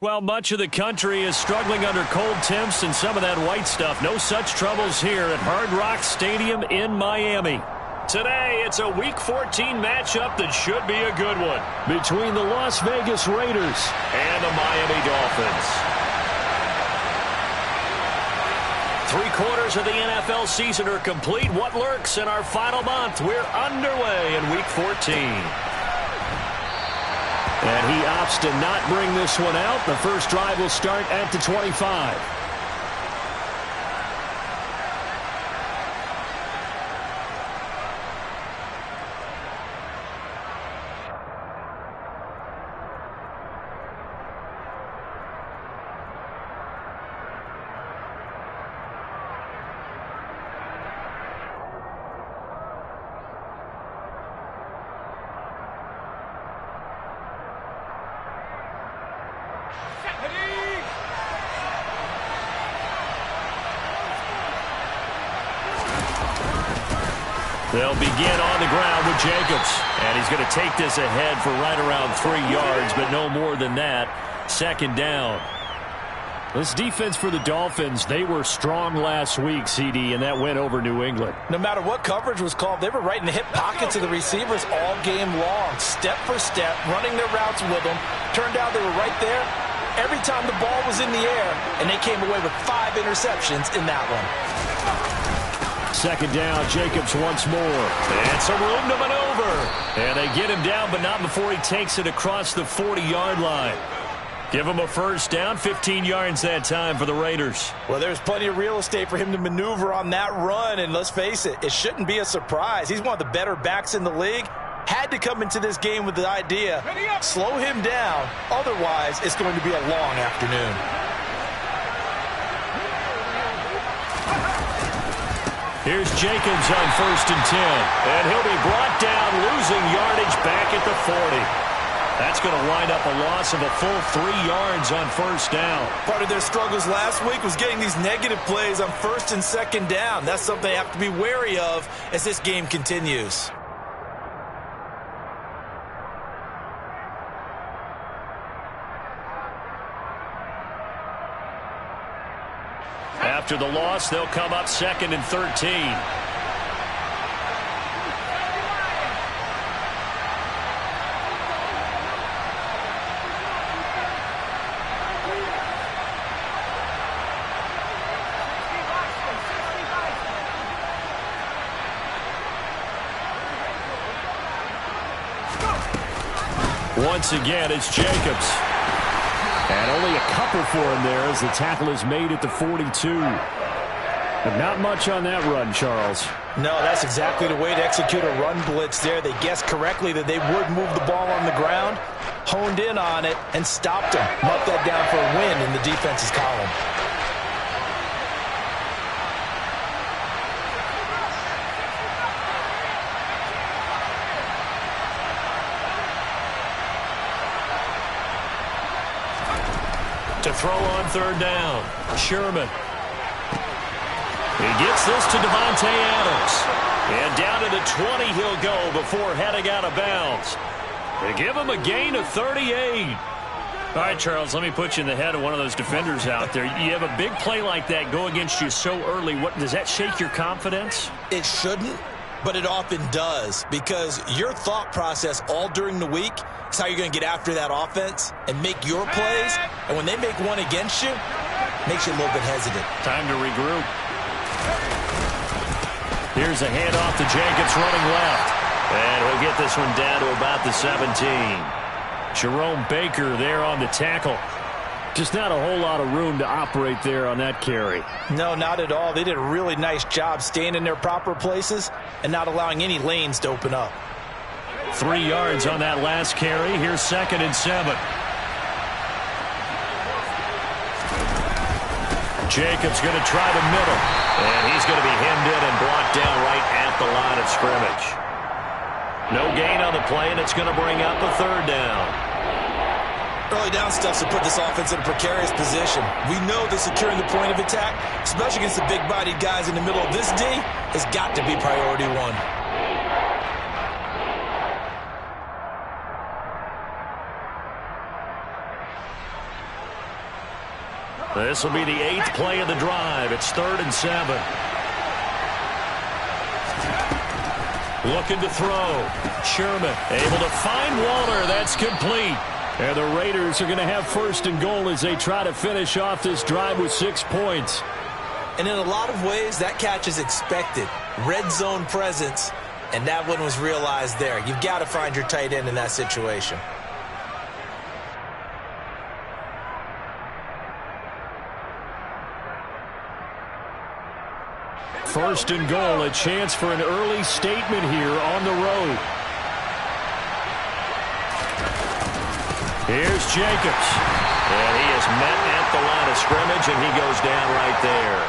Well, much of the country is struggling under cold temps and some of that white stuff. No such troubles here at Hard Rock Stadium in Miami. Today, it's a Week 14 matchup that should be a good one between the Las Vegas Raiders and the Miami Dolphins. 3/4 of the NFL season are complete. What lurks in our final month? We're underway in Week 14. And he opts to not bring this one out. The first drive will start at the 25. They'll begin on the ground with Jacobs. And he's going to take this ahead for right around 3 yards, but no more than that. Second down. This defense for the Dolphins, they were strong last week, CD, and that went over New England. No matter what coverage was called, they were right in the hip pockets of the receivers all game long. Step for step, running their routes with them. Turned out they were right there every time the ball was in the air, and they came away with 5 interceptions in that one. Second down, Jacobs once more. And some room to maneuver. And they get him down, but not before he takes it across the 40-yard line. Give him a first down, 15 yards that time for the Raiders. Well, there's plenty of real estate for him to maneuver on that run, and let's face it, it shouldn't be a surprise. He's one of the better backs in the league. Had to come into this game with the idea, slow him down, otherwise it's going to be a long afternoon. Here's Jacobs on 1st and 10. And he'll be brought down, losing yardage back at the 40. That's going to wind up a loss of a full 3 yards on first down. Part of their struggles last week was getting these negative plays on 1st and 2nd down. That's something they have to be wary of as this game continues. After the loss, they'll come up 2nd and 13. Once again, it's Jacobs. And only a couple for him there as the tackle is made at the 42. But not much on that run, Charles. No, that's exactly the way to execute a run blitz there. They guessed correctly that they would move the ball on the ground, honed in on it, and stopped him. Marked that down for a win in the defense's column. To throw on 3rd down, Sherman. He gets this to Devontae Adams. And down to the 20 he'll go before heading out of bounds. They give him a gain of 38. All right, Charles, let me put you in the head of one of those defenders out there. You have a big play like that go against you so early. Does that shake your confidence? It shouldn't, but it often does, because your thought process all during the week is how you're going to get after that offense and make your plays. And when they make one against you, it makes you a little bit hesitant. Time to regroup. Here's a handoff to Jacobs running left. And we'll get this one down to about the 17. Jerome Baker there on the tackle. Just not a whole lot of room to operate there on that carry. No, not at all. They did a really nice job staying in their proper places and not allowing any lanes to open up. 3 yards on that last carry. Here's 2nd and 7. Jacobs going to try the middle. And he's going to be hemmed in and blocked down right at the line of scrimmage. No gain on the play, and it's going to bring up a 3rd down. Early down stuffs to put this offense in a precarious position. We know that securing the point of attack, especially against the big-bodied guys in the middle of this D, has got to be priority one. This will be the 8th play of the drive. It's 3rd and 7. Looking to throw. Sherman able to find Waller. That's complete. And the Raiders are going to have 1st and goal as they try to finish off this drive with 6 points. And in a lot of ways, that catch is expected. Red zone presence, and that one was realized there. You've got to find your tight end in that situation. 1st and goal, a chance for an early statement here on the road. Here's Jacobs. And he is met at the line of scrimmage, and he goes down right there.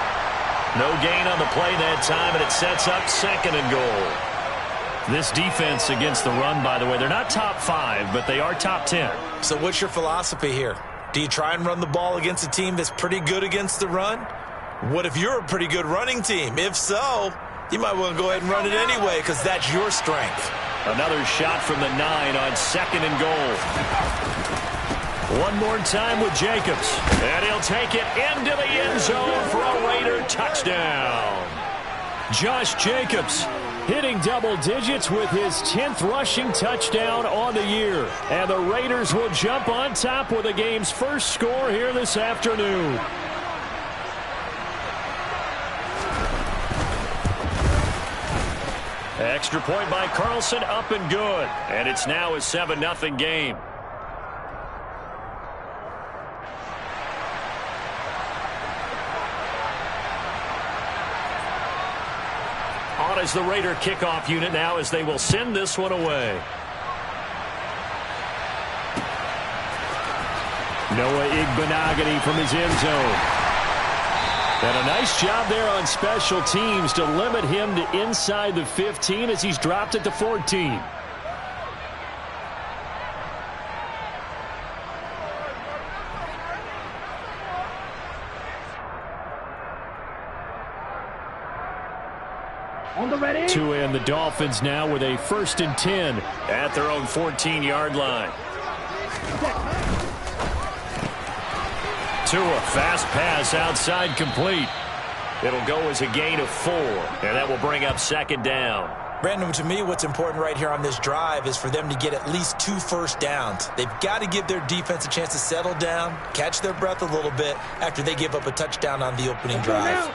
No gain on the play that time, and it sets up 2nd and goal. This defense against the run, by the way, they're not top 5, but they are top 10. So what's your philosophy here? Do you try and run the ball against a team that's pretty good against the run? What if you're a pretty good running team? If so, you might want to go ahead and run it anyway because that's your strength. Another shot from the 9 on 2nd and goal. One more time with Jacobs. And he'll take it into the end zone for a Raider touchdown. Josh Jacobs hitting double digits with his 10th rushing touchdown on the year. And the Raiders will jump on top with the game's first score here this afternoon. Extra point by Carlson, up and good. And it's now a 7-0 game. On as the Raider kickoff unit now as they will send this one away. Noah Igbenogany from his end zone. And a nice job there on special teams to limit him to inside the 15 as he's dropped at the 14. Tua and the Dolphins now with a 1st and 10 at their own 14-yard line. Tua, fast pass outside complete. It'll go as a gain of 4, and that will bring up 2nd down. Brandon, to me, what's important right here on this drive is for them to get at least 2 first downs. They've got to give their defense a chance to settle down, catch their breath a little bit after they give up a touchdown on the opening drive.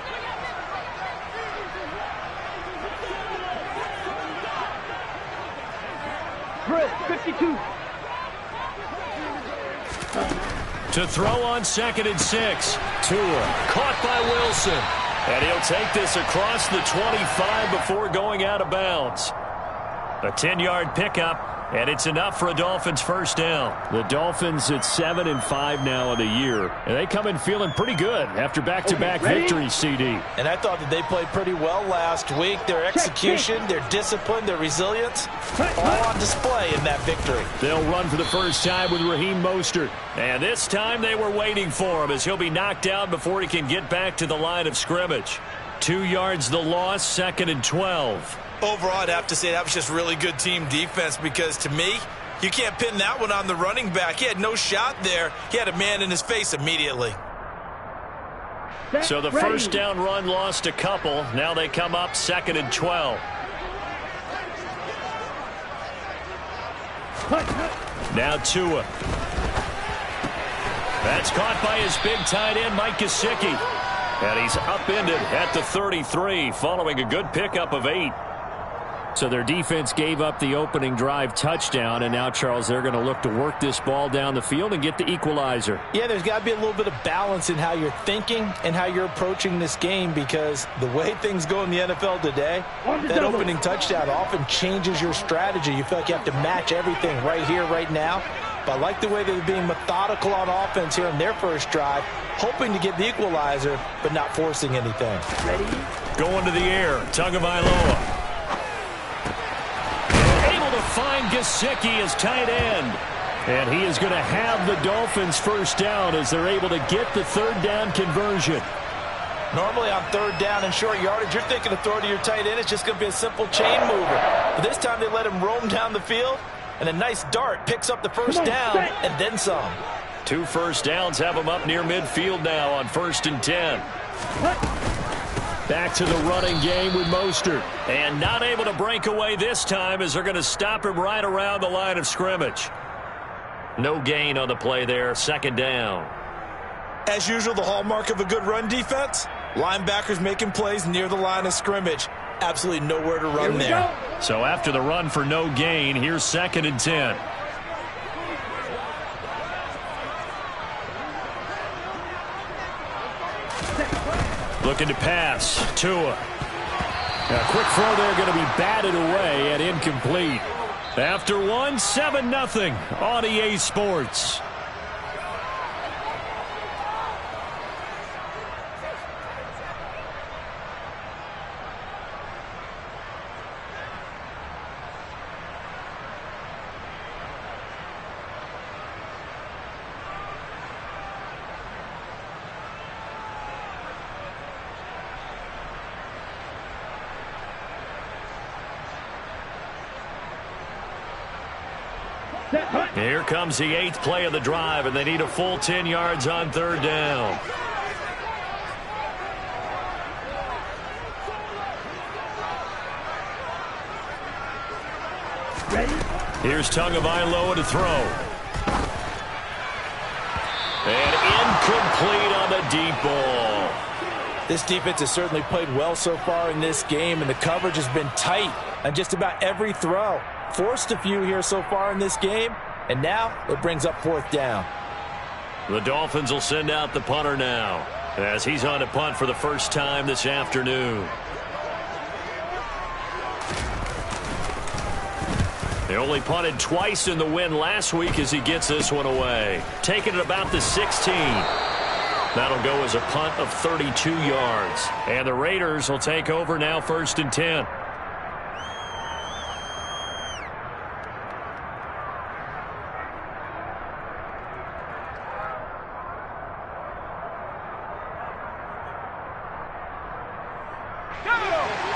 Chris, 52. To throw on 2nd and 6. Tua caught by Wilson. And he'll take this across the 25 before going out of bounds. A 10-yard pickup, and it's enough for a Dolphins first down. The Dolphins at 7-5 now of the year. And they come in feeling pretty good after back-to-back victories, CD. And I thought that they played pretty well last week. Their execution, their discipline, their resilience, all on display in that victory. They'll run for the first time with Raheem Mostert. And this time they were waiting for him as he'll be knocked down before he can get back to the line of scrimmage. 2 yards the loss, 2nd and 12. Overall, I'd have to say that was just really good team defense because, to me, you can't pin that one on the running back. He had no shot there. He had a man in his face immediately. So the first down run lost a couple. Now they come up 2nd and 12. Now Tua. That's caught by his big tight end, Mike Gesicki. And he's upended at the 33 following a good pickup of 8. So their defense gave up the opening drive touchdown, and now, Charles, they're going to look to work this ball down the field and get the equalizer. Yeah, there's got to be a little bit of balance in how you're thinking and how you're approaching this game because the way things go in the NFL today, that opening touchdown often changes your strategy. You feel like you have to match everything right here, right now. But I like the way they're being methodical on offense here in their first drive, hoping to get the equalizer, but not forcing anything. Ready? Going to the air, Tagovailoa. To find Gesicki as tight end. And he is going to have the Dolphins first down as they're able to get the 3rd down conversion. Normally on 3rd down and short yardage, you're thinking of throw to your tight end. It's just going to be a simple chain mover. But this time they let him roam down the field, and a nice dart picks up the first down and then some. 2 first downs have them up near midfield now on 1st and 10. Back to the running game with Mostert. And not able to break away this time as they're going to stop him right around the line of scrimmage. No gain on the play there, 2nd down. As usual, the hallmark of a good run defense, linebackers making plays near the line of scrimmage. Absolutely nowhere to run there. So after the run for no gain, here's 2nd and 10. Looking to pass. Tua. A quick throw there, going to be batted away and incomplete. After one, 7-0 on EA Sports. Here comes the 8th play of the drive, and they need a full 10 yards on 3rd down. Here's Tagovailoa to throw. And incomplete on the deep ball. This defense has certainly played well so far in this game, and the coverage has been tight on just about every throw. Forced a few here so far in this game, and now it brings up 4th down. The Dolphins will send out the punter now, as he's on to punt for the first time this afternoon. They only punted twice in the win last week as he gets this one away. Taking it about the 16. That'll go as a punt of 32 yards. And the Raiders will take over now 1st and 10.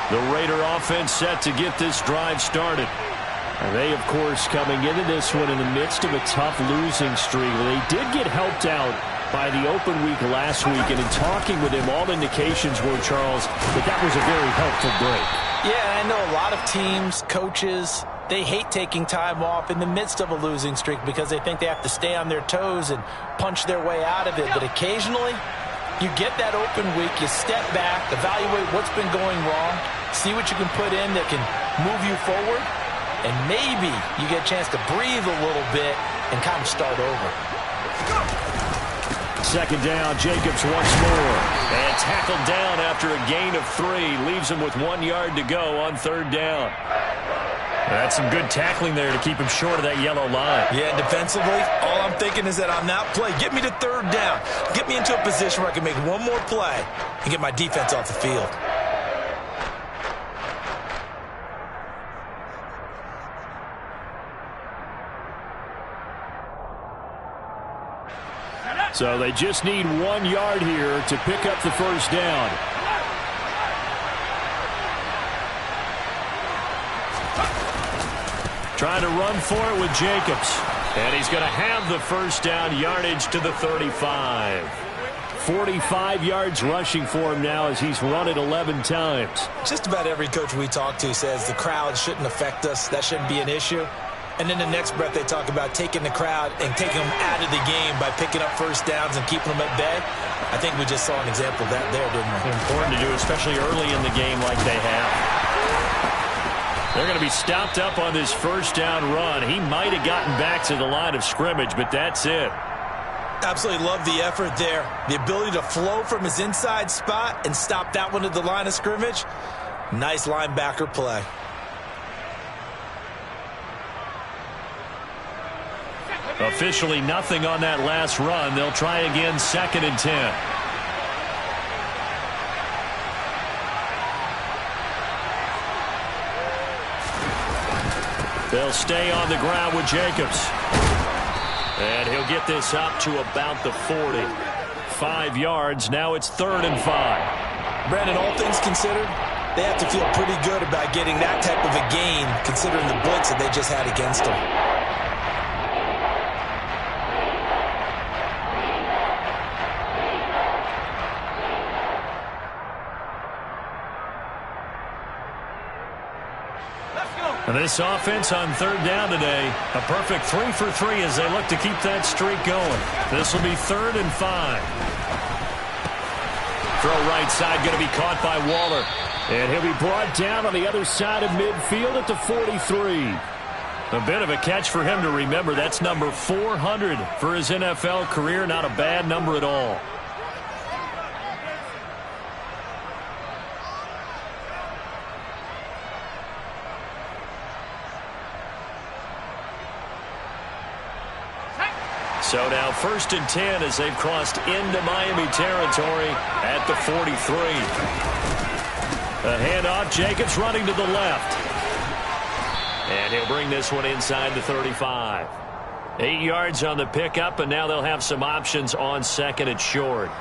The Raider offense set to get this drive started. And they, of course, coming into this one in the midst of a tough losing streak. They did get helped out by the open week last week. And in talking with him, all indications were, Charles, that was a very helpful break. Yeah, I know a lot of teams, coaches, they hate taking time off in the midst of a losing streak because they think they have to stay on their toes and punch their way out of it. But occasionally, you get that open week, you step back, evaluate what's been going wrong, see what you can put in that can move you forward, and maybe you get a chance to breathe a little bit and kind of start over. 2nd down, Jacobs once more. And tackled down after a gain of 3. Leaves him with 1 yard to go on 3rd down. That's some good tackling there to keep him short of that yellow line. Yeah, defensively, all I'm thinking is that on that play, get me to 3rd down. Get me into a position where I can make one more play and get my defense off the field. So they just need 1 yard here to pick up the 1st down. Trying to run for it with Jacobs. And he's going to have the 1st down, yardage to the 35. 45 yards rushing for him now as he's run it 11 times. Just about every coach we talk to says the crowd shouldn't affect us. That shouldn't be an issue. And then the next breath they talk about taking the crowd and taking them out of the game by picking up 1st downs and keeping them at bay. I think we just saw an example of that there, didn't we? Important to do, especially early in the game like they have. They're going to be stopped up on this 1st down run. He might have gotten back to the line of scrimmage, but that's it. Absolutely love the effort there. The ability to flow from his inside spot and stop that one at the line of scrimmage. Nice linebacker play. Officially nothing on that last run. They'll try again 2nd and 10. They'll stay on the ground with Jacobs. And he'll get this up to about the 40. 5 yards. Now it's 3rd and 5. Brandon, all things considered, they have to feel pretty good about getting that type of a gain considering the blitz that they just had against them. And this offense on third down today, a perfect 3 for 3 as they look to keep that streak going. This will be 3rd and 5. Throw right side going to be caught by Waller. And he'll be brought down on the other side of midfield at the 43. A bit of a catch for him to remember. That's number 400 for his NFL career. Not a bad number at all. So now 1st and 10 as they've crossed into Miami territory at the 43. A handoff, Jacobs running to the left. And he'll bring this one inside the 35. 8 yards on the pickup, and now they'll have some options on 2nd and short.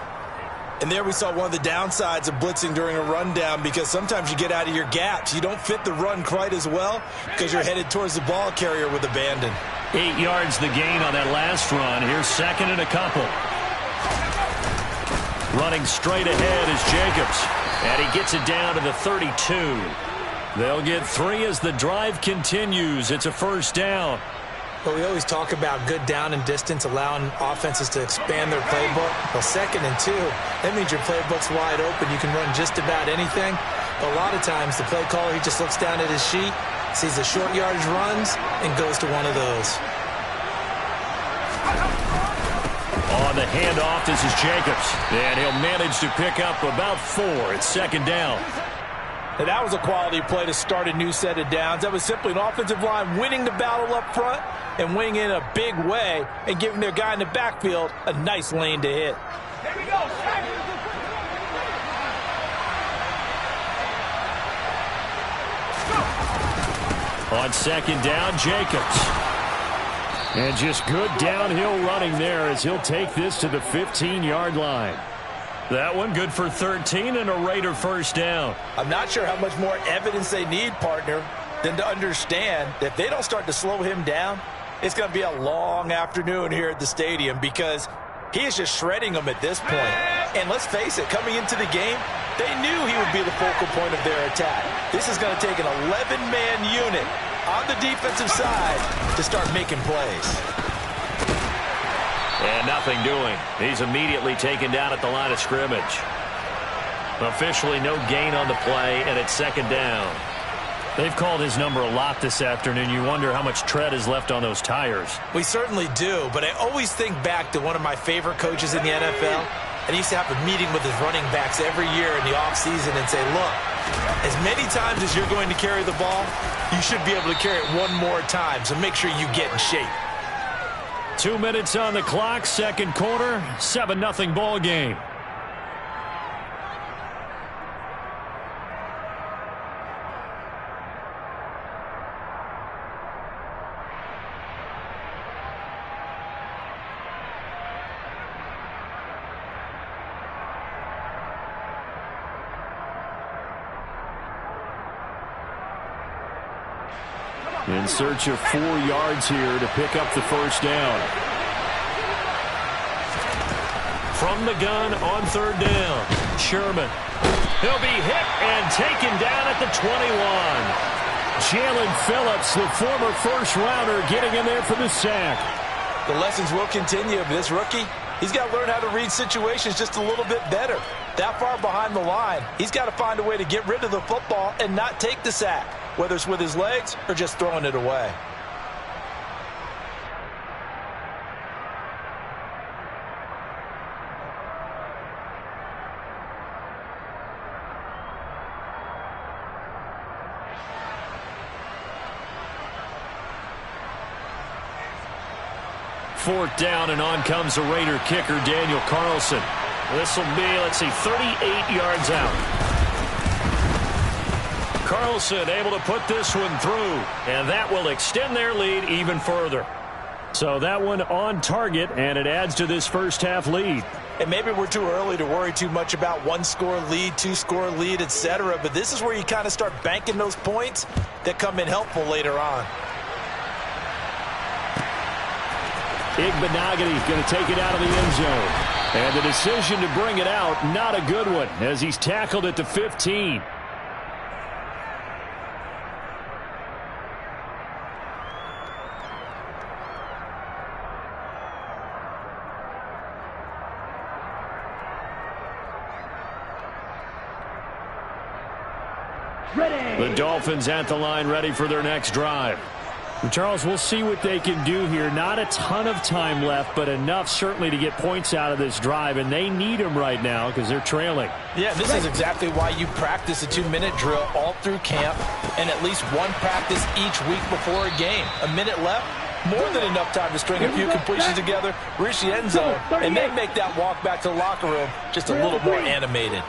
And there we saw one of the downsides of blitzing during a rundown, because sometimes you get out of your gaps. You don't fit the run quite as well because you're headed towards the ball carrier with abandon. 8 yards the gain on that last run. Here's 2nd and a couple. Running straight ahead is Jacobs. And he gets it down to the 32. They'll get 3 as the drive continues. It's a 1st down. Well, we always talk about good down and distance, allowing offenses to expand their playbook. Well, 2nd and 2, that means your playbook's wide open. You can run just about anything. But a lot of times, the play caller, he just looks down at his sheet, sees the short yardage runs, and goes to one of those. On the handoff, this is Jacobs. And he'll manage to pick up about 4. It's 2nd down. And that was a quality play to start a new set of downs. That was simply an offensive line winning the battle up front and winning in a big way and giving their guy in the backfield a nice lane to hit. Here we go. On 2nd down, Jacobs. And just good downhill running there as he'll take this to the 15-yard line. That one good for 13 and a Raider 1st down. I'm not sure how much more evidence they need, partner, than to understand that if they don't start to slow him down, it's going to be a long afternoon here at the stadium, because he is just shredding them at this point. And let's face it, coming into the game, they knew he would be the focal point of their attack. This is going to take an 11-man unit on the defensive side to start making plays. And nothing doing. He's immediately taken down at the line of scrimmage. Officially no gain on the play, and it's 2nd down. They've called his number a lot this afternoon. You wonder how much tread is left on those tires. We certainly do, but I always think back to one of my favorite coaches in the NFL, and he used to have a meeting with his running backs every year in the offseason and say, look, as many times as you're going to carry the ball, you should be able to carry it one more time, so make sure you get in shape. 2 minutes on the clock, 2nd quarter, 7-0 ball game. In search of 4 yards here to pick up the 1st down. From the gun on 3rd down, Sherman. He'll be hit and taken down at the 21. Jalen Phillips, the former 1st-rounder, getting in there for the sack. The lessons will continue. This rookie, he's got to learn how to read situations just a little bit better. That far behind the line, he's got to find a way to get rid of the football and not take the sack, whether it's with his legs or just throwing it away. Fourth down, and on comes the Raider kicker, Daniel Carlson. This will be, let's see, 38 yards out. Carlson able to put this one through, and that will extend their lead even further. So that one on target, and it adds to this first-half lead. And maybe we're too early to worry too much about 1-score lead, 2-score lead, etc. But this is where you kind of start banking those points that come in helpful later on. Igbenogany going to take it out of the end zone. And the decision to bring it out, not a good one, as he's tackled at the 15. The Dolphins at the line ready for their next drive. And Charles, we'll see what they can do here. Not a ton of time left, but enough certainly to get points out of this drive, and they need them right now because they're trailing. Yeah, this is exactly why you practice a 2-minute drill all through camp and at least one practice each week before a game. A minute left, more than enough time to string a few completions together, reach the end zone, and then make that walk back to the locker room just a little more animated.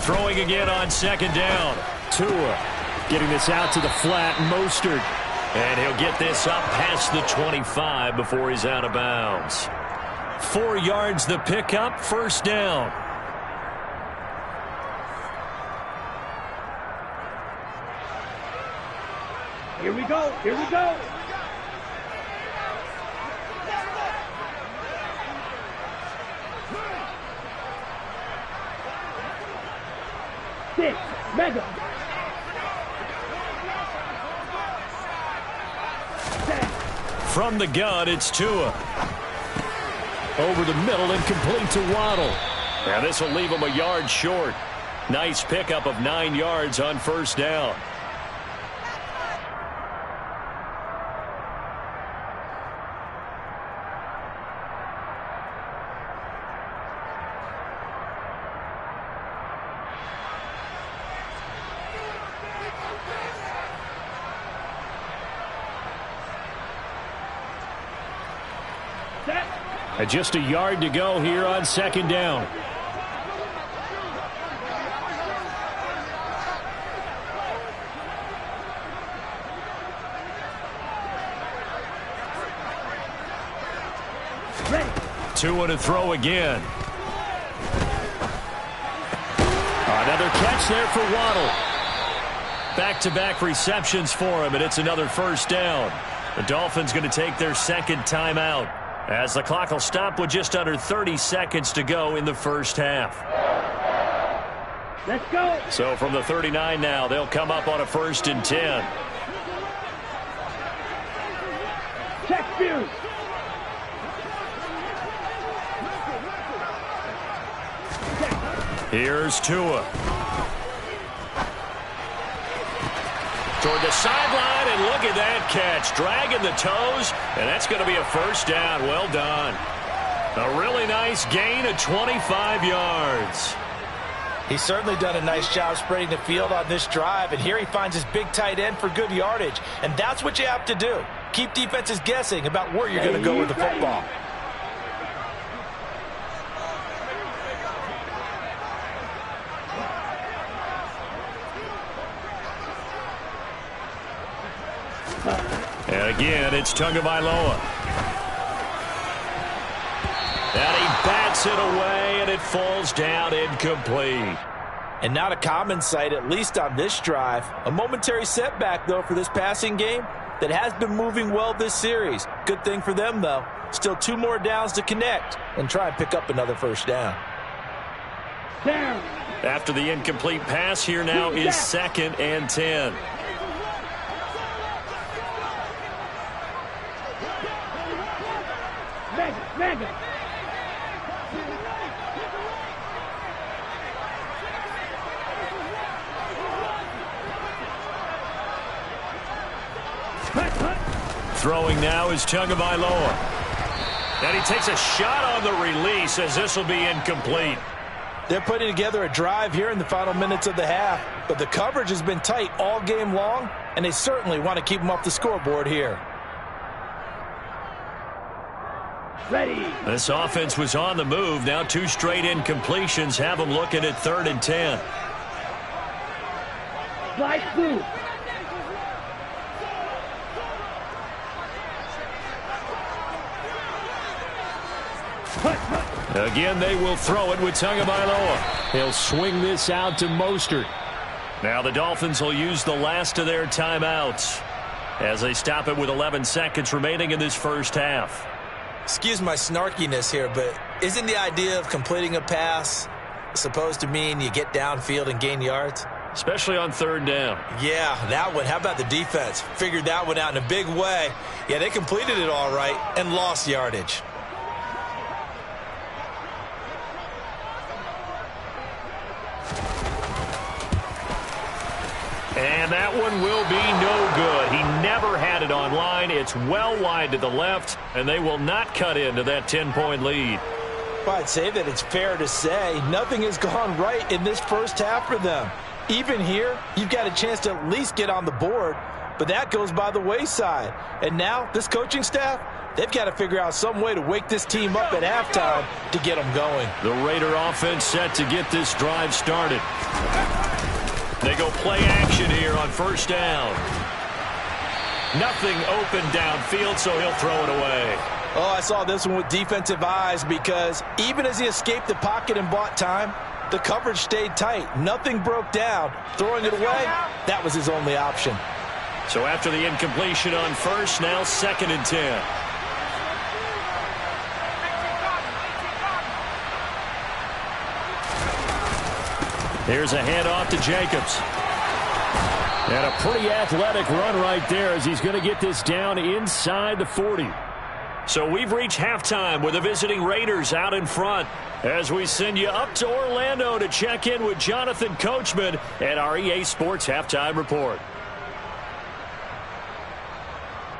Throwing again on second down. Tua getting this out to the flat. Mostert. And he'll get this up past the 25 before he's out of bounds. 4 yards the pickup, first down. Here we go. Here we go. Six. Mega. From the gun, it's Tua. Over the middle and complete to Waddle. And this will leave him a yard short. Nice pickup of 9 yards on first down. Just a yard to go here on second down. Tua to throw again. Another catch there for Waddle. Back-to-back receptions for him, and it's another first down. The Dolphins going to take their second timeout, as the clock will stop with just under 30 seconds to go in the first half. Let's go. So from the 39 now, they'll come up on a 1st and 10. Check view. Here's Tua. Toward the sideline, and look at that catch. Dragging the toes, and that's going to be a first down. Well done. A really nice gain of 25 yards. He's certainly done a nice job spreading the field on this drive, and here he finds his big tight end for good yardage. And that's what you have to do. Keep defenses guessing about where you're going to go with the football. And again, it's Tagovailoa. And he bats it away, and it falls down incomplete. And not a common sight, at least on this drive. A momentary setback, though, for this passing game that has been moving well this series. Good thing for them, though. Still 2 more downs to connect and try and pick up another first down. Down. After the incomplete pass, here now is 2nd and 10. Mega. Throwing now is Tagovailoa. And he takes a shot on the release, as this will be incomplete. They're putting together a drive here in the final minutes of the half, but the coverage has been tight all game long, and they certainly want to keep them off the scoreboard here. Ready. This offense was on the move. Now 2 straight incompletions have them looking at 3rd and 10. Slide through. Again, they will throw it with Tagovailoa. He'll swing this out to Mostert. Now the Dolphins will use the last of their timeouts as they stop it with 11 seconds remaining in this first half. Excuse my snarkiness here, but isn't the idea of completing a pass supposed to mean you get downfield and gain yards? Especially on 3rd down. Yeah, that one. How about the defense? Figured that one out in a big way. Yeah, they completed it all right and lost yardage. And that one will be no good. He never had it on line. It's well wide to the left, and they will not cut into that 10-point lead. Well, I'd say that it's fair to say nothing has gone right in this first half for them. Even here, you've got a chance to at least get on the board, but that goes by the wayside. And now, this coaching staff, they've got to figure out some way to wake this team up at halftime to get them going. The Raider offense set to get this drive started. They go play action here on first down. Nothing open downfield, so he'll throw it away. Oh, I saw this one with defensive eyes because even as he escaped the pocket and bought time, the coverage stayed tight. Nothing broke down. Throwing it away, that was his only option. So after the incompletion on first, now 2nd and 10. Here's a handoff to Jacobs. And a pretty athletic run right there as he's going to get this down inside the 40. So we've reached halftime with the visiting Raiders out in front as we send you up to Orlando to check in with Jonathan Coachman at our EA Sports Halftime Report.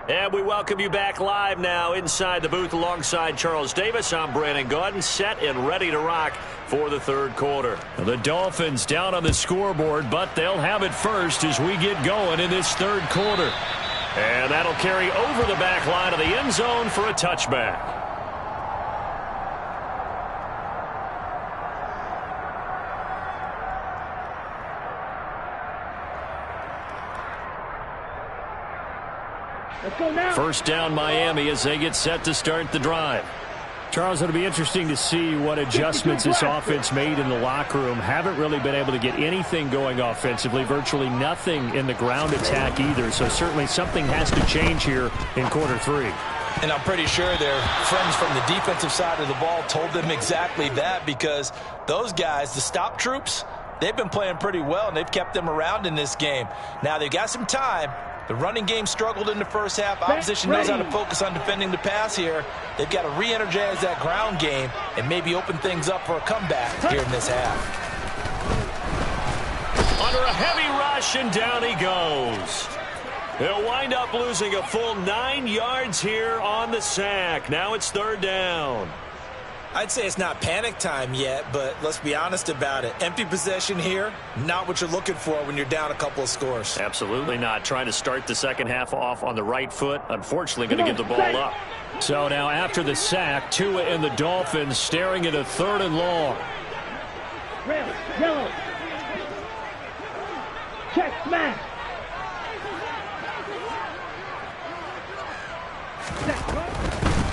And we welcome you back live now inside the booth alongside Charles Davis. I'm Brandon Gaudin, set and ready to rock for the third quarter. The Dolphins down on the scoreboard, but they'll have it first as we get going in this third quarter. And that'll carry over the back line of the end zone for a touchback. Let's go now. First down Miami as they get set to start the drive. Charles, it'll be interesting to see what adjustments this offense made in the locker room. Haven't really been able to get anything going offensively, virtually nothing in the ground attack either. So certainly something has to change here in quarter 3. And I'm pretty sure their friends from the defensive side of the ball told them exactly that because those guys, the stop troops, they've been playing pretty well and they've kept them around in this game. Now they've got some time. The running game struggled in the first half. Opposition knows how to focus on defending the pass here. They've got to re-energize that ground game and maybe open things up for a comeback here in this half. Under a heavy rush, and down he goes. They'll wind up losing a full 9 yards here on the sack. Now it's third down. I'd say it's not panic time yet, but let's be honest about it. Empty possession here, not what you're looking for when you're down a couple of scores. Absolutely not. Trying to start the second half off on the right foot. Unfortunately, going to give the ball up. So now after the sack, Tua and the Dolphins staring at a 3rd and long. Red, yellow. Check, smash.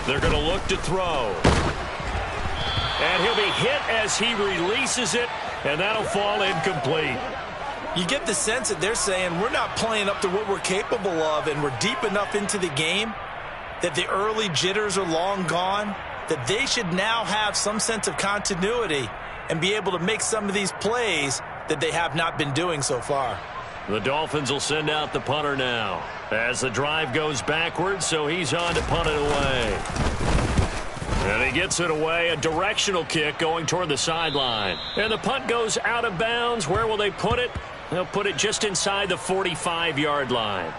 They're going to look to throw. And he'll be hit as he releases it, and that'll fall incomplete. You get the sense that they're saying we're not playing up to what we're capable of, and we're deep enough into the game that the early jitters are long gone, that they should now have some sense of continuity and be able to make some of these plays that they have not been doing so far. The Dolphins will send out the punter now as the drive goes backwards, so he's on to punt it away. And he gets it away, a directional kick going toward the sideline. And the punt goes out of bounds. Where will they put it? They'll put it just inside the 45-yard line.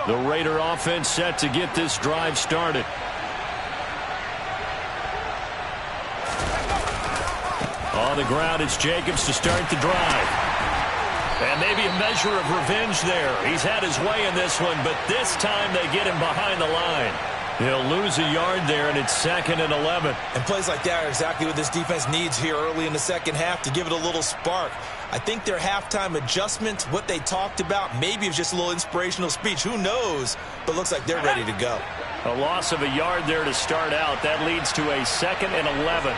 The Raider offense set to get this drive started. On the ground, it's Jacobs to start the drive. And maybe a measure of revenge there. He's had his way in this one, but this time they get him behind the line. He'll lose a yard there, and it's 2nd and 11. And plays like that are exactly what this defense needs here early in the second half to give it a little spark. I think their halftime adjustments, what they talked about, maybe it's just a little inspirational speech. Who knows? But looks like they're ready to go. A loss of a yard there to start out. That leads to a 2nd and 11.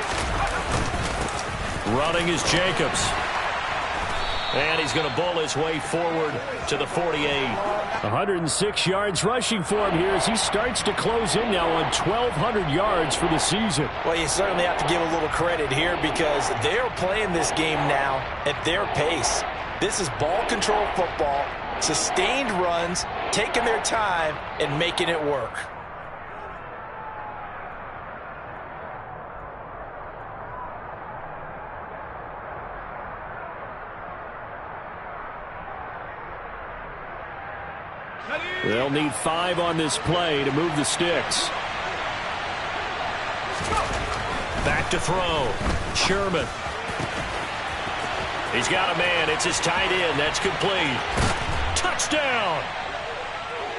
Running is Jacobs. And he's going to bowl his way forward to the 48. 106 yards rushing for him here as he starts to close in now on 1,200 yards for the season. Well, you certainly have to give a little credit here because they're playing this game now at their pace. This is ball control football, sustained runs, taking their time, and making it work. They'll need 5 on this play to move the sticks. Back to throw. Sherman. He's got a man. It's his tight end. That's complete. Touchdown.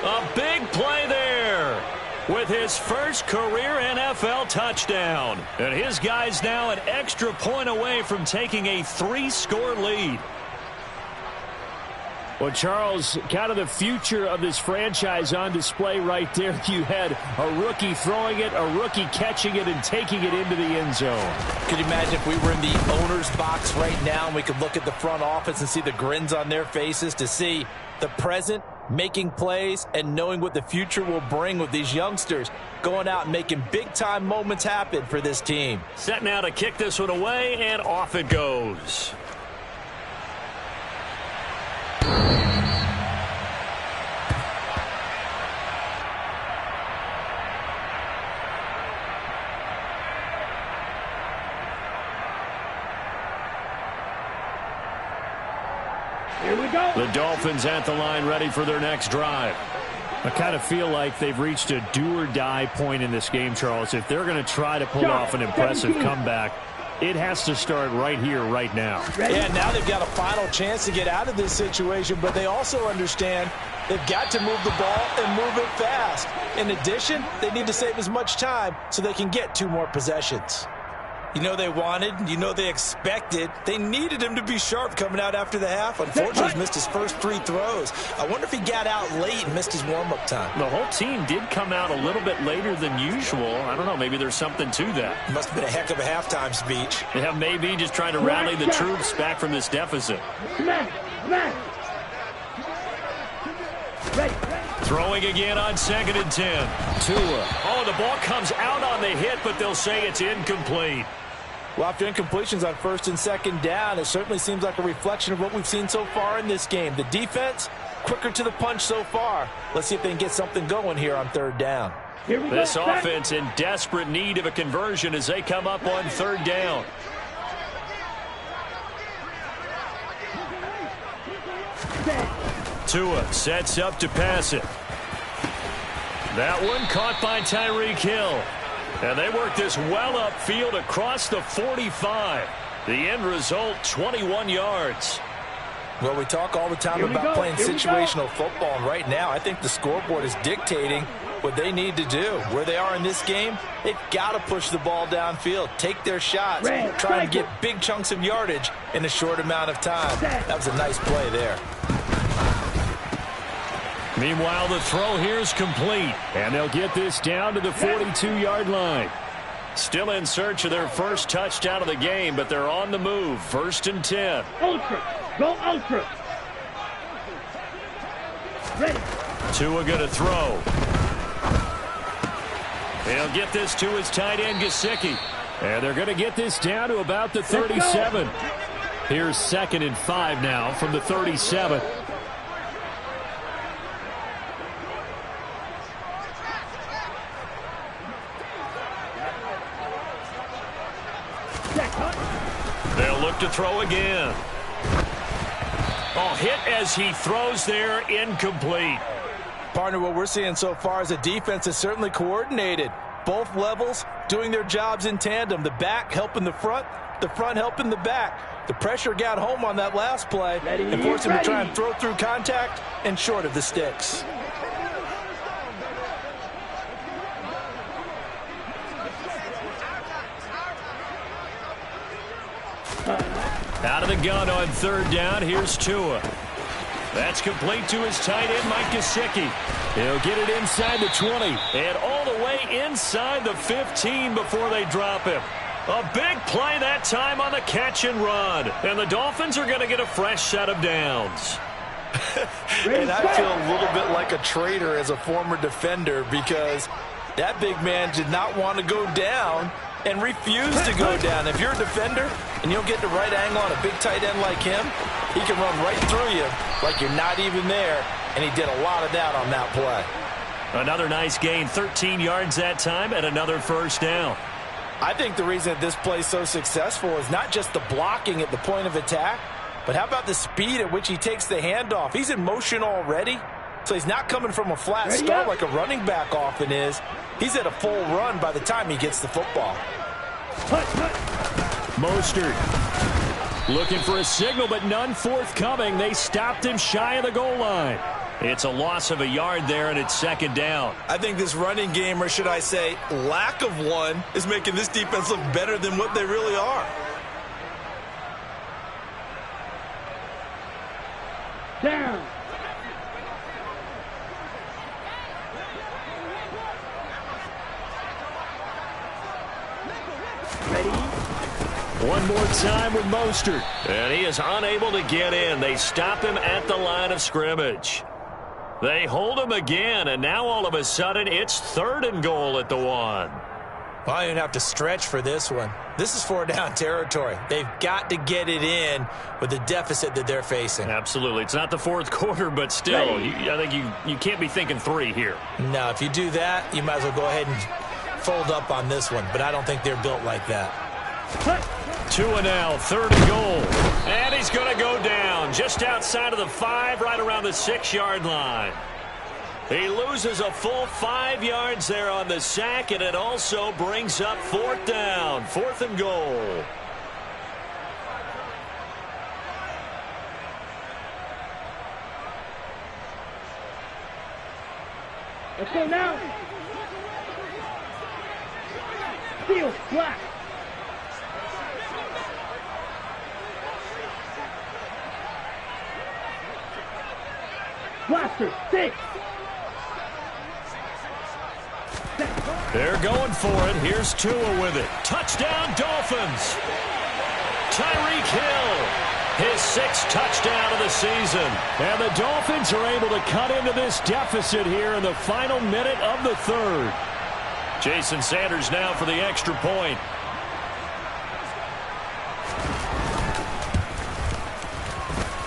A big play there with his first career NFL touchdown. And his guy's now an extra point away from taking a 3-score lead. Well, Charles, kind of the future of this franchise on display right there. You had a rookie throwing it, a rookie catching it, and taking it into the end zone. Could you imagine if we were in the owner's box right now and we could look at the front office and see the grins on their faces to see the present making plays and knowing what the future will bring with these youngsters going out and making big-time moments happen for this team. Set now to kick this one away, and off it goes. Here we go. The Dolphins at the line ready for their next drive. I kind of feel like they've reached a do-or-die point in this game, Charles. If they're going to try to pull off an impressive comeback, it has to start right here, right now. Yeah, now they've got a final chance to get out of this situation, but they also understand they've got to move the ball and move it fast. In addition, they need to save as much time so they can get 2 more possessions. You know they wanted, you know they expected. They needed him to be sharp coming out after the half. Unfortunately, he's missed his first 3 throws. I wonder if he got out late and missed his warm-up time. The whole team did come out a little bit later than usual. I don't know, maybe there's something to that. Must have been a heck of a halftime speech. Yeah, maybe just trying to rally the troops back from this deficit. Smash, smash. Ready. Throwing again on 2nd and 10. Tua. Oh, the ball comes out on the hit, but they'll say it's incomplete. Well, after incompletions on 1st and 2nd down, it certainly seems like a reflection of what we've seen so far in this game. The defense, quicker to the punch so far. Let's see if they can get something going here on 3rd down. This offense in desperate need of a conversion as they come up on 3rd down. Tua sets up to pass it. That one caught by Tyreek Hill. And they work this well upfield across the 45. The end result, 21 yards. Well, we talk all the time about playing situational football, and right now I think the scoreboard is dictating what they need to do. Where they are in this game, they've got to push the ball downfield, take their shots, try to get big chunks of yardage in a short amount of time. That was a nice play there. Meanwhile, the throw here is complete, and they'll get this down to the 42-yard line. Still in search of their first touchdown of the game, but they're on the move. 1st and 10. Ultra. Go ultra. Ready. Tua going to throw. He'll get this to his tight end, Gesicki. And they're going to get this down to about the 37. Here's 2nd and 5 now from the 37. They'll look to throw again. Oh, hit as he throws there, incomplete. Partner, what we're seeing so far is a defense is certainly coordinated. Both levels doing their jobs in tandem. The back helping the front helping the back. The pressure got home on that last play and forced him to try and throw through contact and short of the sticks. Out of the gun on 3rd down. Here's Tua. That's complete to his tight end, Mike Gesicki. He'll get it inside the 20. And all the way inside the 15 before they drop him. A big play that time on the catch and run. And the Dolphins are going to get a fresh set of downs. And I feel a little bit like a traitor as a former defender because that big man did not want to go down and refused to go down. If you're a defender and you don't get the right angle on a big tight end like him, he can run right through you like you're not even there, and he did a lot of that on that play. Another nice gain, 13 yards that time, and another first down. I think the reason that this play is so successful is not just the blocking at the point of attack, but how about the speed at which he takes the handoff? He's in motion already, so he's not coming from a flat start like a running back often is. He's at a full run by the time he gets the football. Mostert looking for a signal, but none forthcoming. They stopped him shy of the goal line. It's a loss of a yard there, and it's second down. I think this running game, or should I say lack of one, is making this defense look better than what they really are. Down. Ready? One more time with Mostert. And he is unable to get in. They stop him at the line of scrimmage. They hold him again, and now all of a sudden it's 3rd and goal at the 1. Well, I didn't have to stretch for this one. This is 4-down territory. They've got to get it in with the deficit that they're facing. Absolutely. It's not the 4th quarter, but still, I think you can't be thinking 3 here. No, if you do that, you might as well go ahead and fold up on this one, but I don't think they're built like that. 2 and now, 3rd and goal. And he's going to go down just outside of the 5, right around the 6-yard line. He loses a full 5 yards there on the sack, and it also brings up 4th down, 4th and goal. Let's go now. Field flat. Blaster, 6. They're going for it. Here's Tua with it. Touchdown, Dolphins. Tyreek Hill, his 6th touchdown of the season. And the Dolphins are able to cut into this deficit here in the final minute of the 3rd. Jason Sanders now for the extra point.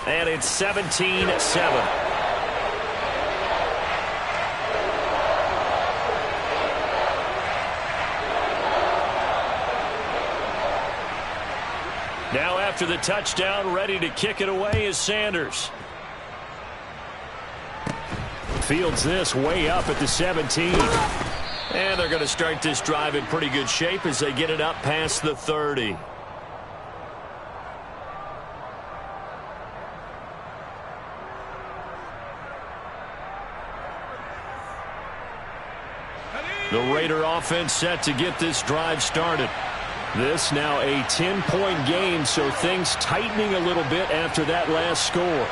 And it's 17-7. Now after the touchdown, ready to kick it away is Sanders. Fields this way up at the 17. And they're going to start this drive in pretty good shape as they get it up past the 30. The Raider offense set to get this drive started. This now a 10-point game, so things tightening a little bit after that last score.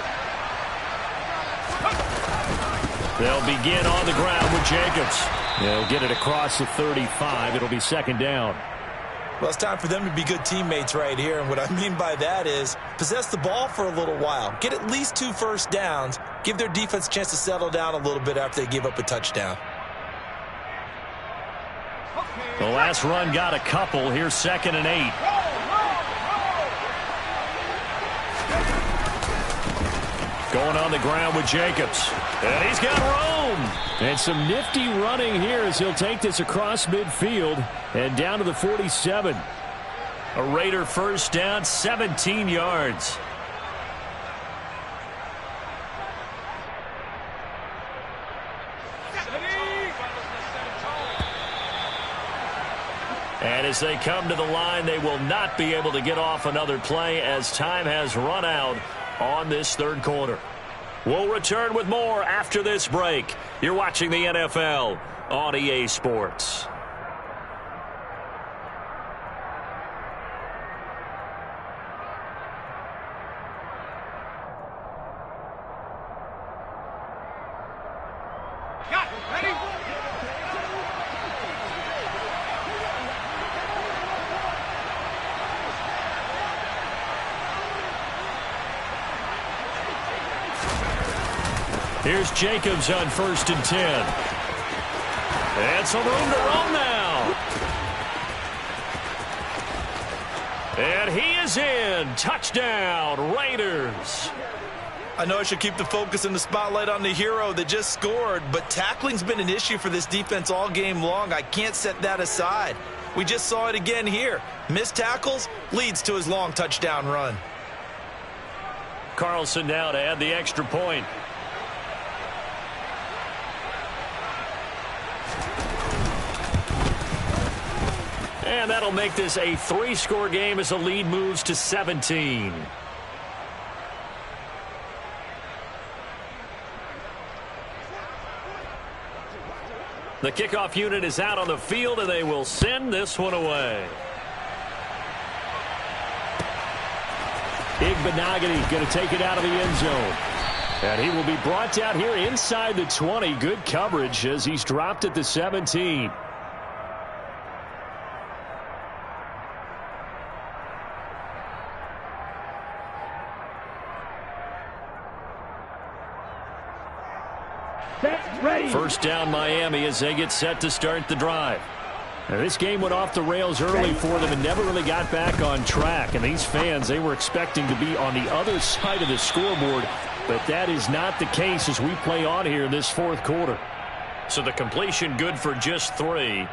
They'll begin on the ground with Jacobs. They'll get it across the 35. It'll be second down. Well, it's time for them to be good teammates right here, and what I mean by that is possess the ball for a little while. Get at least 2 first downs. Give their defense a chance to settle down a little bit after they give up a touchdown. The last run got a couple. Here's 2nd and 8. Going on the ground with Jacobs. And he's got room. And some nifty running here as he'll take this across midfield and down to the 47. A Raider first down, 17 yards. And as they come to the line, they will not be able to get off another play as time has run out on this 3rd quarter. We'll return with more after this break. You're watching the NFL on EA Sports. Here's Jacobs on 1st and 10. And some room to roam now. And he is in. Touchdown, Raiders. I know I should keep the focus and the spotlight on the hero that just scored, but tackling's been an issue for this defense all game long. I can't set that aside. We just saw it again here. Missed tackles leads to his long touchdown run. Carlson now to add the extra point. And that'll make this a 3-score game as the lead moves to 17. The kickoff unit is out on the field, and they will send this one away. Igbenogany going to take it out of the end zone. And he will be brought down here inside the 20. Good coverage as he's dropped at the 17. Ready. First down, Miami, as they get set to start the drive. Now, this game went off the rails early for them and never really got back on track. And these fans, they were expecting to be on the other side of the scoreboard, but that is not the case as we play on here in this 4th quarter. So the completion good for just 3.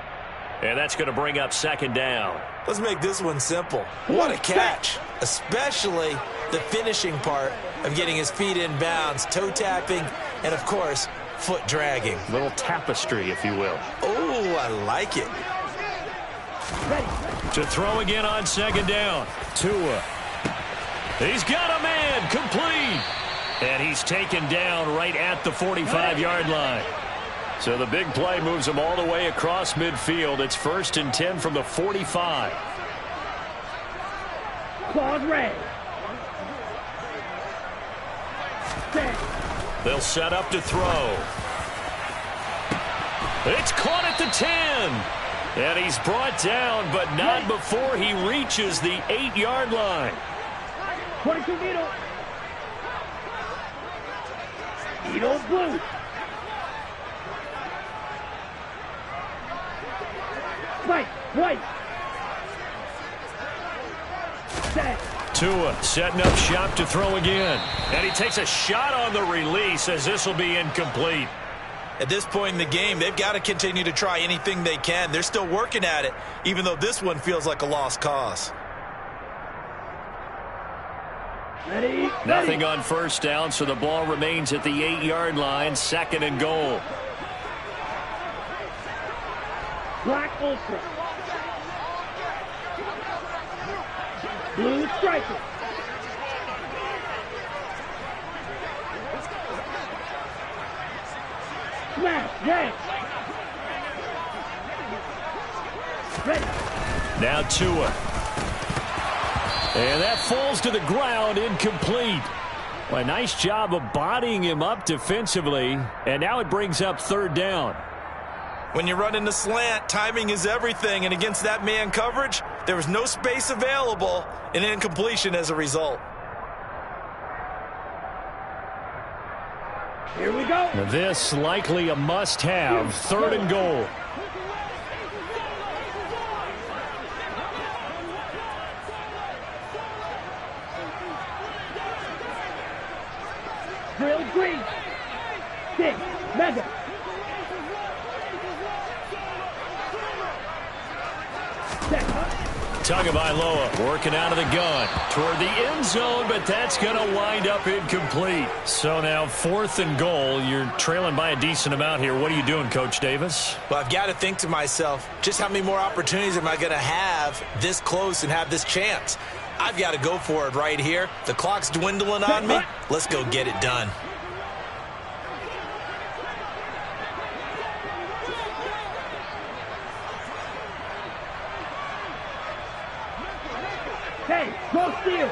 And that's going to bring up 2nd down. Let's make this one simple. What a catch, especially the finishing part of getting his feet in bounds, toe tapping, and, of course, foot dragging. A little tapestry, if you will. Oh, I like it. Ready. To throw again on 2nd down. Tua. He's got a man, complete. And he's taken down right at the 45-yard line. So the big play moves him all the way across midfield. It's 1st and 10 from the 45. Claws ready. Set. They'll set up to throw. It's caught at the 10. And he's brought down, but not before he reaches the 8-yard line. 22 Needle. Needle blue. White. White. Set. Tua setting up shop to throw again. And he takes a shot on the release as this will be incomplete. At this point in the game, they've got to continue to try anything they can. They're still working at it, even though this one feels like a lost cause. Ready. Nothing on 1st down, so the ball remains at the 8-yard line. 2nd and goal. Black Ultra. Blue Striker. Smash. Red. Ready. Now Tua. And that falls to the ground, incomplete. Well, a nice job of bodying him up defensively. And now it brings up 3rd down. When you're running the slant, timing is everything. And against that man coverage, there was no space available, and incompletion as a result. Here we go. Now this likely a must-have. 3rd and goal. Drill green. 6. Mega. Tagovailoa working out of the gun toward the end zone, but that's going to wind up incomplete. So now 4th and goal. You're trailing by a decent amount here. What are you doing, Coach Davis? Well, I've got to think to myself, just how many more opportunities am I going to have this close and have this chance? I've got to go for it right here. The clock's dwindling on me. Let's go get it done. Hey, go steal.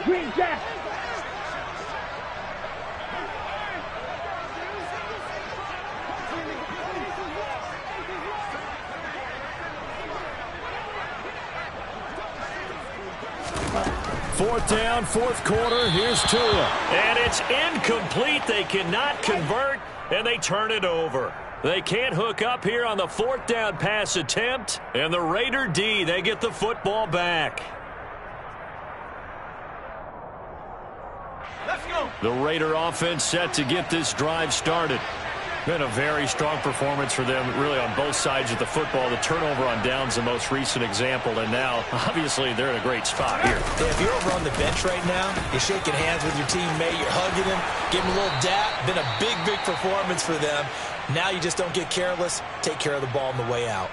Green Jack. Fourth down, fourth quarter. Here's Tua. And it's incomplete. They cannot convert, and they turn it over. They can't hook up here on the fourth down pass attempt. And the Raider D, they get the football back. Let's go. The Raider offense set to get this drive started. Been a very strong performance for them, really, on both sides of the football. The turnover on downs, the most recent example, and now, obviously, they're in a great spot here. Yeah, if you're over on the bench right now, you're shaking hands with your teammate, you're hugging him, giving him a little dap. Been a big, big performance for them. Now you just don't get careless. Take care of the ball on the way out.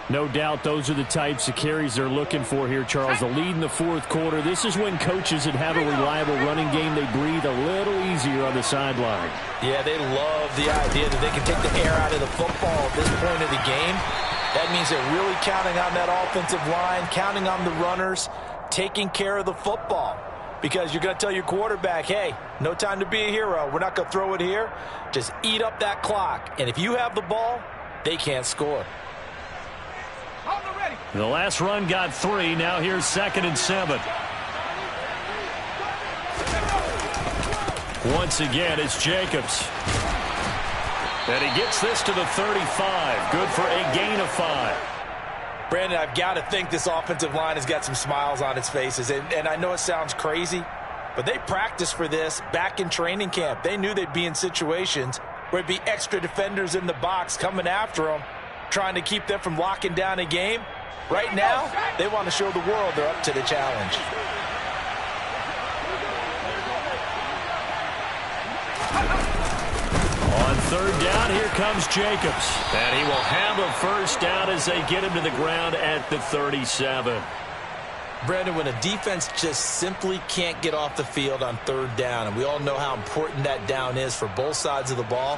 No doubt those are the types of carries they're looking for here, Charles. The lead in the fourth quarter. This is when coaches that have a reliable running game, they breathe a little easier on the sideline. Yeah, they love the idea that they can take the air out of the football at this point of the game. That means they're really counting on that offensive line, counting on the runners, taking care of the football. Because you're going to tell your quarterback, hey, no time to be a hero. We're not going to throw it here. Just eat up that clock. And if you have the ball, they can't score. The last run got 3. Now here's 2nd and 7. Once again, it's Jacobs. And he gets this to the 35. Good for a gain of 5. Brandon, I've got to think this offensive line has got some smiles on its faces. And I know it sounds crazy, but they practiced for this back in training camp. They knew they'd be in situations where it'd be extra defenders in the box coming after them, trying to keep them from locking down a game. Right now, they want to show the world they're up to the challenge. On 3rd down, here comes Jacobs. And he will have a first down as they get him to the ground at the 37. Brandon, when a defense just simply can't get off the field on 3rd down, and we all know how important that down is for both sides of the ball,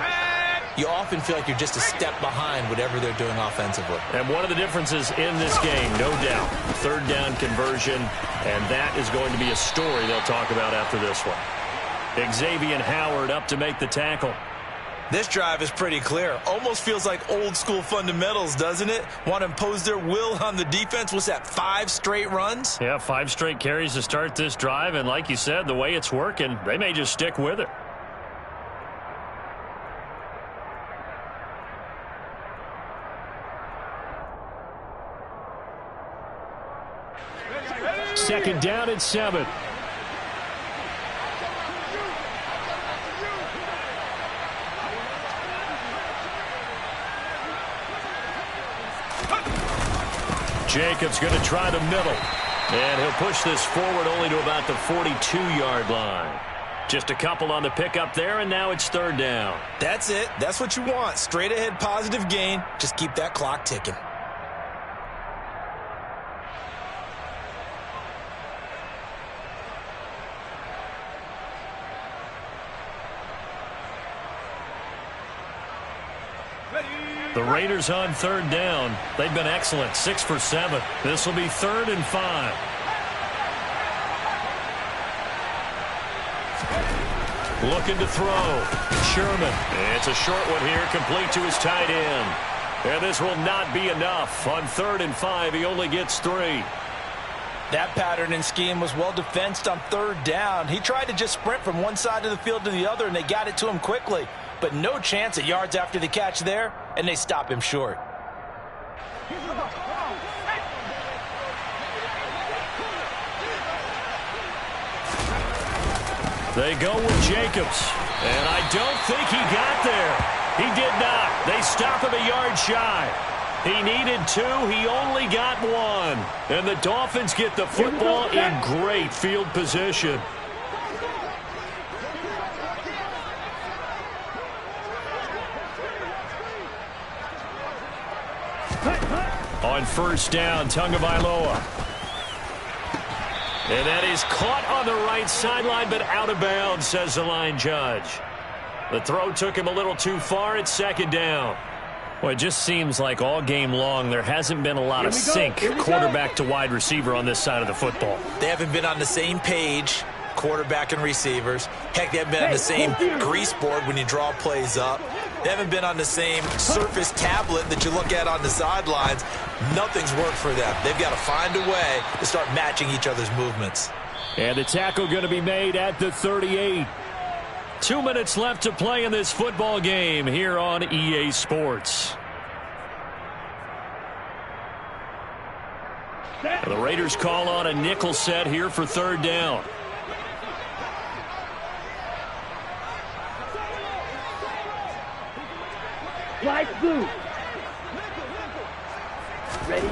you often feel like you're just a step behind whatever they're doing offensively. And one of the differences in this game, no doubt, 3rd down conversion, and that is going to be a story they'll talk about after this one. Xavier Howard up to make the tackle. This drive is pretty clear. Almost feels like old school fundamentals, doesn't it? Want to impose their will on the defense. What's that, 5 straight runs? Yeah, 5 straight carries to start this drive, and like you said, the way it's working, they may just stick with it. Second down at 7. Jacobs going to try the middle. And he'll push this forward only to about the 42-yard line. Just a couple on the pickup there, and now it's 3rd down. That's it. That's what you want. Straight ahead positive gain. Just keep that clock ticking. The Raiders on 3rd down. They've been excellent, 6 for 7. This will be 3rd and 5. Looking to throw. Sherman. It's a short one here, complete to his tight end. And this will not be enough. On 3rd and 5, he only gets 3. That pattern and scheme was well defensed on 3rd down. He tried to just sprint from one side of the field to the other, and they got it to him quickly. But no chance at yards after the catch there, and they stop him short. They go with Jacobs. And I don't think he got there. He did not. They stop him a yard shy. He needed 2. He only got 1. And the Dolphins get the football in great field position. On 1st down, Tagovailoa. And that is caught on the right sideline, but out of bounds, says the line judge. The throw took him a little too far. It's 2nd down. Well, it just seems like all game long there hasn't been a lot of sync quarterback to wide receiver on this side of the football. They haven't been on the same page, quarterback and receivers. Heck, they haven't been on the same grease board when you draw plays up. They haven't been on the same Surface tablet that you look at on the sidelines. Nothing's worked for them. They've got to find a way to start matching each other's movements. And the tackle going to be made at the 38. 2 minutes left to play in this football game here on EA Sports. The Raiders call on a nickel set here for third down. Flight blue. Ready?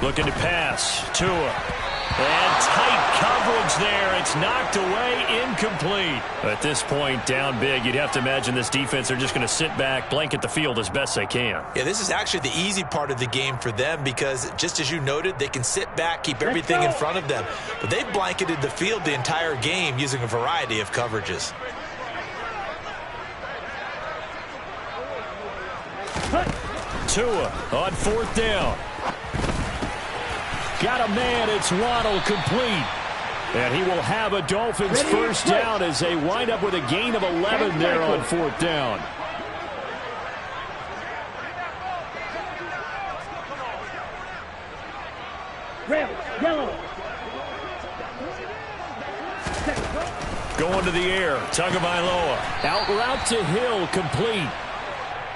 Looking to pass. Tua. And tight coverage there. It's knocked away, incomplete. At this point, down big, you'd have to imagine this defense are just going to sit back, blanket the field as best they can. Yeah, this is actually the easy part of the game for them because, just as you noted, they can sit back, keep everything in front of them. But they've blanketed the field the entire game using a variety of coverages. Tua on fourth down. Got a man. It's Waddle, complete. And he will have a Dolphins first down as they wind up with a gain of 11 there on fourth down. Red, yellow. Going to the air. Tagovailoa. Out route to Hill, complete.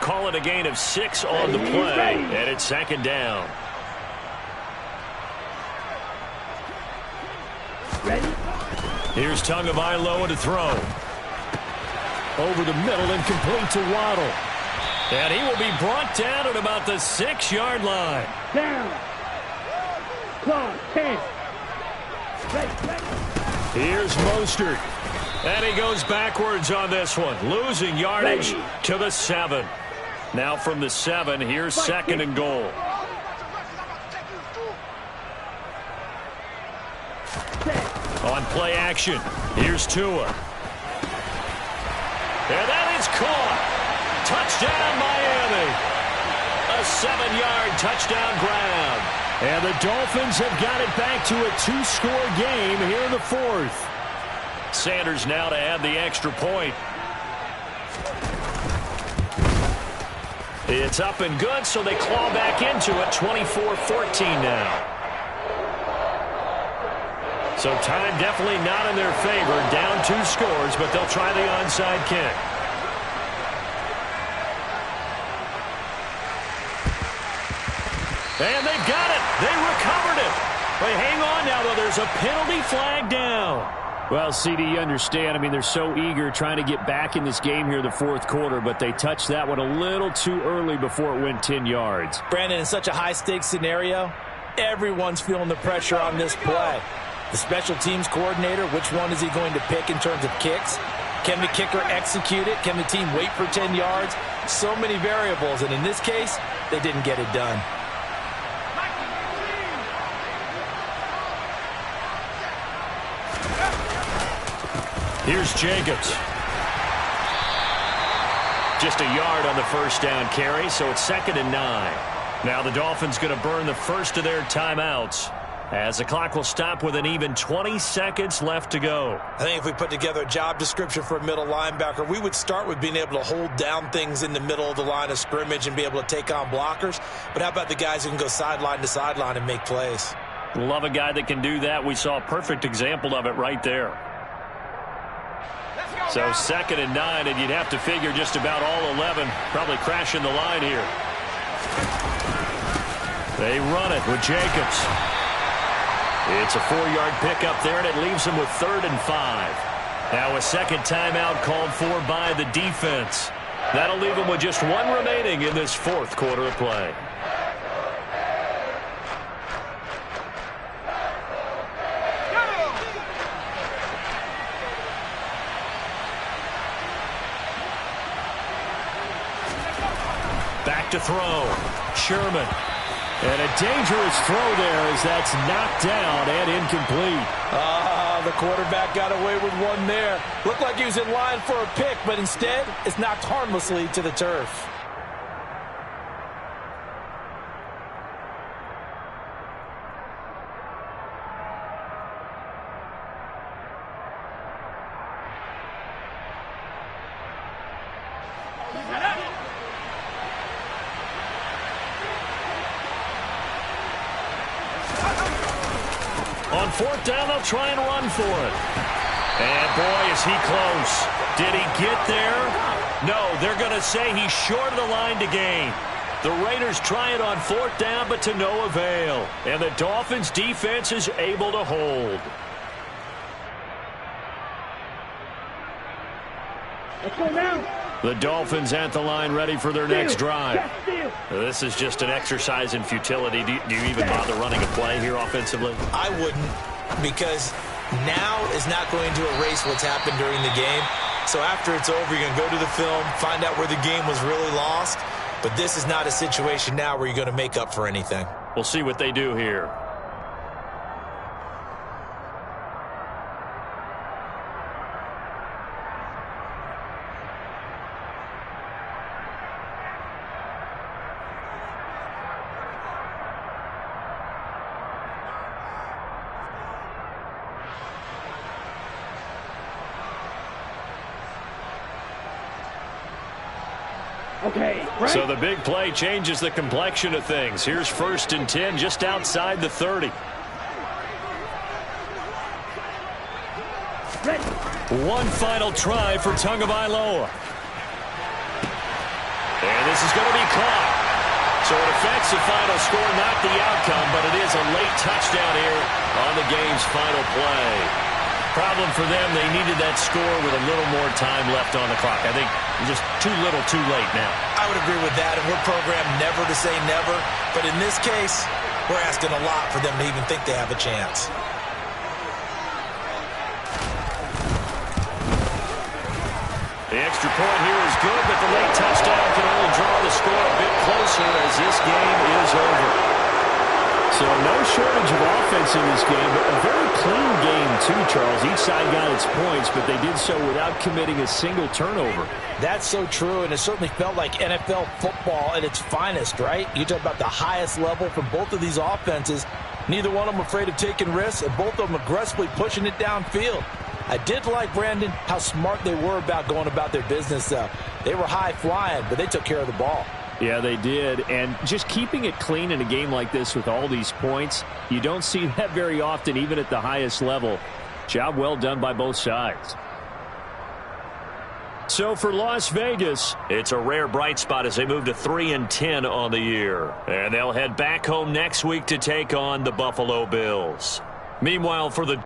Call it a gain of 6 on the play. And it's second down. Ready? Here's Tagovailoa to throw. Over the middle and complete to Waddle. And he will be brought down at about the 6-yard line. Down. Claw, 10. Ready. Here's Mostert. And he goes backwards on this one. Losing yardage to the 7. Now from the 7, here's second and goal. On play action, here's Tua. And that is caught. Touchdown, Miami. A 7-yard touchdown grab. And the Dolphins have got it back to a 2-score game here in the fourth. Sanders now to add the extra point. It's up and good, so they claw back into it. 24-14 now. So time definitely not in their favor. Down 2 scores, but they'll try the onside kick. And they've got it. They recovered it. They hang on now, though. There's a penalty flag down. Well, CD, you understand. I mean, they're so eager trying to get back in this game here in the fourth quarter, but they touched that one a little too early before it went 10 yards. Brandon, in such a high-stakes scenario, everyone's feeling the pressure on this play. The special teams coordinator, which one is he going to pick in terms of kicks? Can the kicker execute it? Can the team wait for 10 yards? So many variables, and in this case, they didn't get it done. Here's Jacobs. Just a yard on the first down carry, so it's 2nd and 9. Now the Dolphins going to burn the first of their timeouts as the clock will stop with an even 20 seconds left to go. I think if we put together a job description for a middle linebacker, we would start with being able to hold down things in the middle of the line of scrimmage and be able to take on blockers. But how about the guys who can go sideline to sideline and make plays? Love a guy that can do that. We saw a perfect example of it right there. So 2nd and 9, and you'd have to figure just about all 11 probably crashing the line here. They run it with Jacobs. It's a 4-yard pickup there, and it leaves them with 3rd and 5. Now a second timeout called for by the defense. That'll leave them with just 1 remaining in this fourth quarter of play. Back to throw. Sherman. And a dangerous throw there as that's knocked down and incomplete. The quarterback got away with one there. Looked like he was in line for a pick, but instead it's knocked harmlessly to the turf. On fourth down, they'll try and run for it. And, boy, is he close. Did he get there? No, they're going to say he's short of the line to gain. The Raiders try it on fourth down, but to no avail. And the Dolphins' defense is able to hold. Let's go now. The Dolphins at the line ready for their next drive. This is just an exercise in futility. Do you even bother running a play here offensively? I wouldn't, because now is not going to erase what's happened during the game. So after it's over, you're going to go to the film, find out where the game was really lost. But this is not a situation now where you're going to make up for anything. We'll see what they do here. Okay, right. So the big play changes the complexion of things. Here's 1st and 10 just outside the 30. Ready. One final try for Tagovailoa. And this is going to be caught. So it affects the final score, not the outcome, but it is a late touchdown here on the game's final play. Problem for them, they needed that score with a little more time left on the clock. I think just too little, too late now. I would agree with that, and we're programmed never to say never. But in this case, we're asking a lot for them to even think they have a chance. The extra point here is good, but the late touchdown can only draw the score a bit closer as this game is over. So no shortage of offense in this game, but a very clean game too, Charles. Each side got its points, but they did so without committing a single turnover. That's so true, and it certainly felt like NFL football at its finest, right? You talk about the highest level from both of these offenses. Neither one of them afraid of taking risks, and both of them aggressively pushing it downfield. I did like, Brandon, how smart they were about going about their business. They were high-flying, but they took care of the ball. Yeah, they did. And just keeping it clean in a game like this with all these points, you don't see that very often, even at the highest level. Job well done by both sides. So for Las Vegas, it's a rare bright spot as they move to 3-10 on the year. And they'll head back home next week to take on the Buffalo Bills. Meanwhile, for the